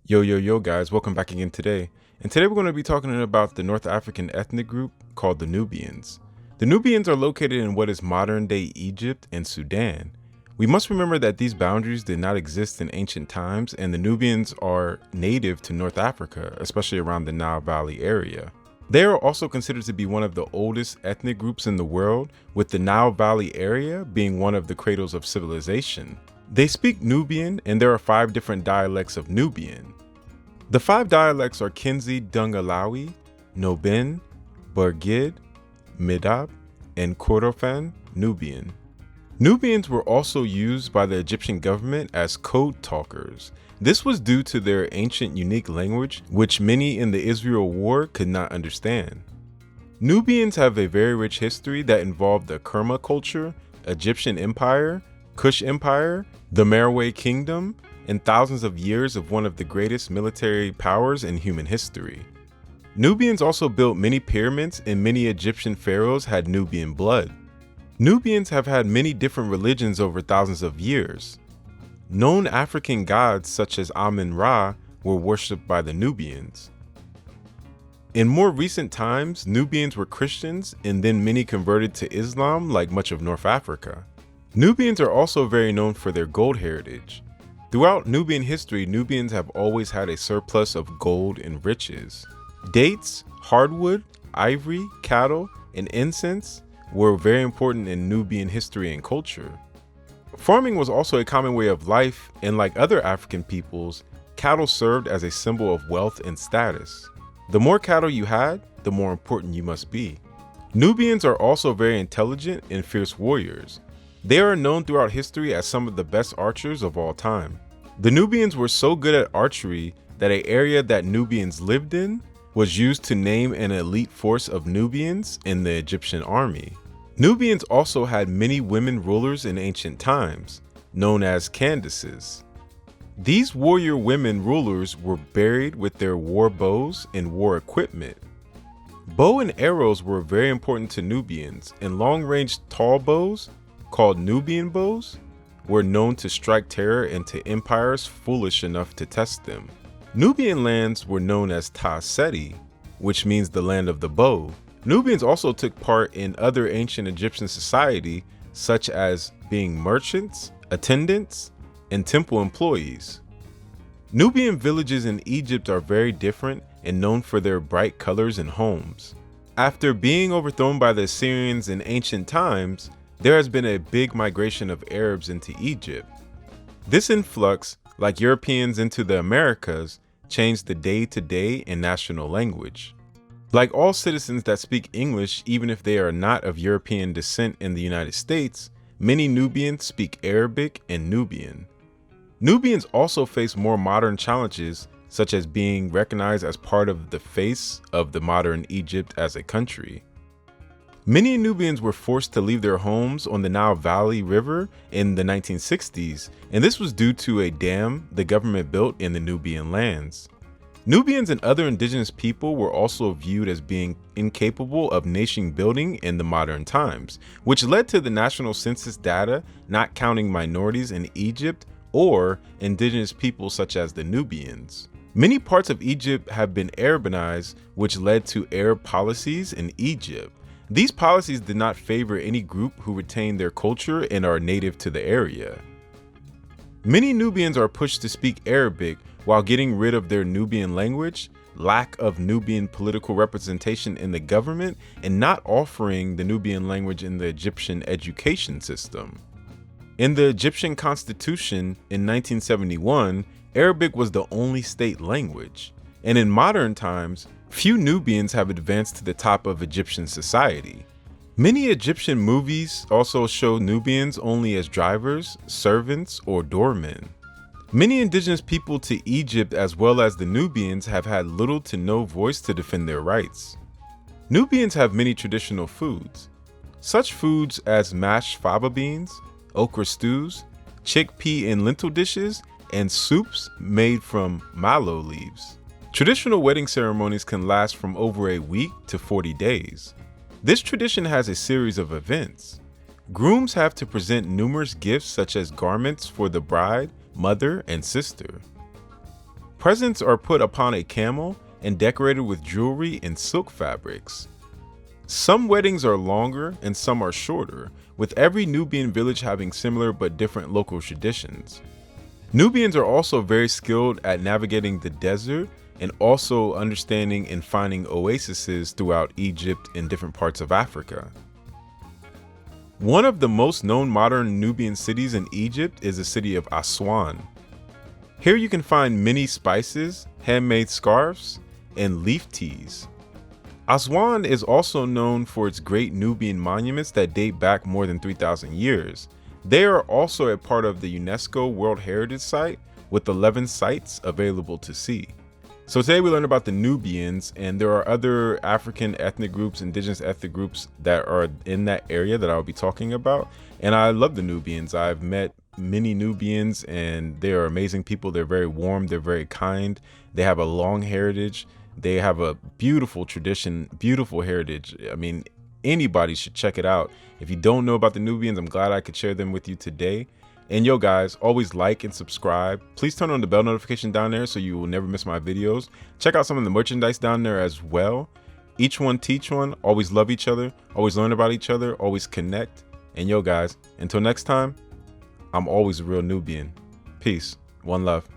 Yo, guys, welcome back again today. And today we're going to be talking about the North African ethnic group called the Nubians. The Nubians are located in what is modern day Egypt and Sudan. We must remember that these boundaries did not exist in ancient times, and the Nubians are native to North Africa, especially around the Nile Valley area. They are also considered to be one of the oldest ethnic groups in the world, with the Nile Valley area being one of the cradles of civilization. They speak Nubian, and there are 5 different dialects of Nubian. The 5 dialects are Kinzi Dungalawi, Nobin, Bargid, Midab, and Kordofan Nubian. Nubians were also used by the Egyptian government as code talkers. This was due to their ancient unique language, which many in the Israel War could not understand. Nubians have a very rich history that involved the Kerma culture, Egyptian Empire, Kush Empire, the Meroe Kingdom, and thousands of years of one of the greatest military powers in human history. Nubians also built many pyramids, and many Egyptian pharaohs had Nubian blood. Nubians have had many different religions over thousands of years. Known African gods such as Amun-Ra were worshipped by the Nubians. In more recent times, Nubians were Christians, and then many converted to Islam like much of North Africa. Nubians are also very known for their gold heritage. Throughout Nubian history, Nubians have always had a surplus of gold and riches. Dates, hardwood, ivory, cattle, and incense were very important in Nubian history and culture. Farming was also a common way of life, and like other African peoples, cattle served as a symbol of wealth and status. The more cattle you had, the more important you must be. Nubians are also very intelligent and fierce warriors. They are known throughout history as some of the best archers of all time. The Nubians were so good at archery that an area that Nubians lived in was used to name an elite force of Nubians in the Egyptian army. Nubians also had many women rulers in ancient times, known as Candaces. These warrior women rulers were buried with their war bows and war equipment. Bow and arrows were very important to Nubians, and long-range tall bows, called Nubian bows, were known to strike terror into empires foolish enough to test them. Nubian lands were known as Ta Seti, which means the land of the bow. Nubians also took part in other ancient Egyptian society, such as being merchants, attendants, and temple employees. Nubian villages in Egypt are very different and known for their bright colors and homes. After being overthrown by the Assyrians in ancient times, there has been a big migration of Arabs into Egypt. This influx, like Europeans into the Americas, changed the day-to-day and national language. Like all citizens that speak English, even if they are not of European descent in the United States, many Nubians speak Arabic and Nubian. Nubians also face more modern challenges, such as being recognized as part of the face of the modern Egypt as a country. Many Nubians were forced to leave their homes on the Nile Valley River in the 1960s, and this was due to a dam the government built in the Nubian lands. Nubians and other indigenous people were also viewed as being incapable of nation building in the modern times, which led to the national census data not counting minorities in Egypt or indigenous people such as the Nubians. Many parts of Egypt have been Arabized, which led to Arab policies in Egypt. These policies did not favor any group who retained their culture and are native to the area. Many Nubians are pushed to speak Arabic while getting rid of their Nubian language, lack of Nubian political representation in the government, and not offering the Nubian language in the Egyptian education system. In the Egyptian constitution in 1971, Arabic was the only state language, and in modern times, few Nubians have advanced to the top of Egyptian society. Many Egyptian movies also show Nubians only as drivers, servants, or doormen. Many indigenous people to Egypt as well as the Nubians have had little to no voice to defend their rights. Nubians have many traditional foods. Such foods as mashed faba beans, okra stews, chickpea and lentil dishes, and soups made from mallow leaves. Traditional wedding ceremonies can last from over a week to 40 days. This tradition has a series of events. Grooms have to present numerous gifts such as garments for the bride, mother, and sister. Presents are put upon a camel and decorated with jewelry and silk fabrics. Some weddings are longer and some are shorter, with every Nubian village having similar but different local traditions. Nubians are also very skilled at navigating the desert and also understanding and finding oases throughout Egypt and different parts of Africa. One of the most known modern Nubian cities in Egypt is the city of Aswan. Here you can find many spices, handmade scarves, and leaf teas. Aswan is also known for its great Nubian monuments that date back more than 3,000 years. They are also a part of the UNESCO World Heritage Site with 11 sites available to see. So today we learned about the Nubians, and there are other African ethnic groups, indigenous ethnic groups that are in that area that I'll be talking about. And I love the Nubians. I've met many Nubians and they are amazing people. They're very warm, they're very kind. They have a long heritage. They have a beautiful tradition, beautiful heritage. I mean, anybody should check it out. If you don't know about the Nubians, I'm glad I could share them with you today. And yo guys, always like and subscribe. Please turn on the bell notification down there so you will never miss my videos. Check out some of the merchandise down there as well. Each one teach one. Always love each other. Always learn about each other. Always connect. And yo guys, until next time, I'm always a real Nubian. Peace. One love.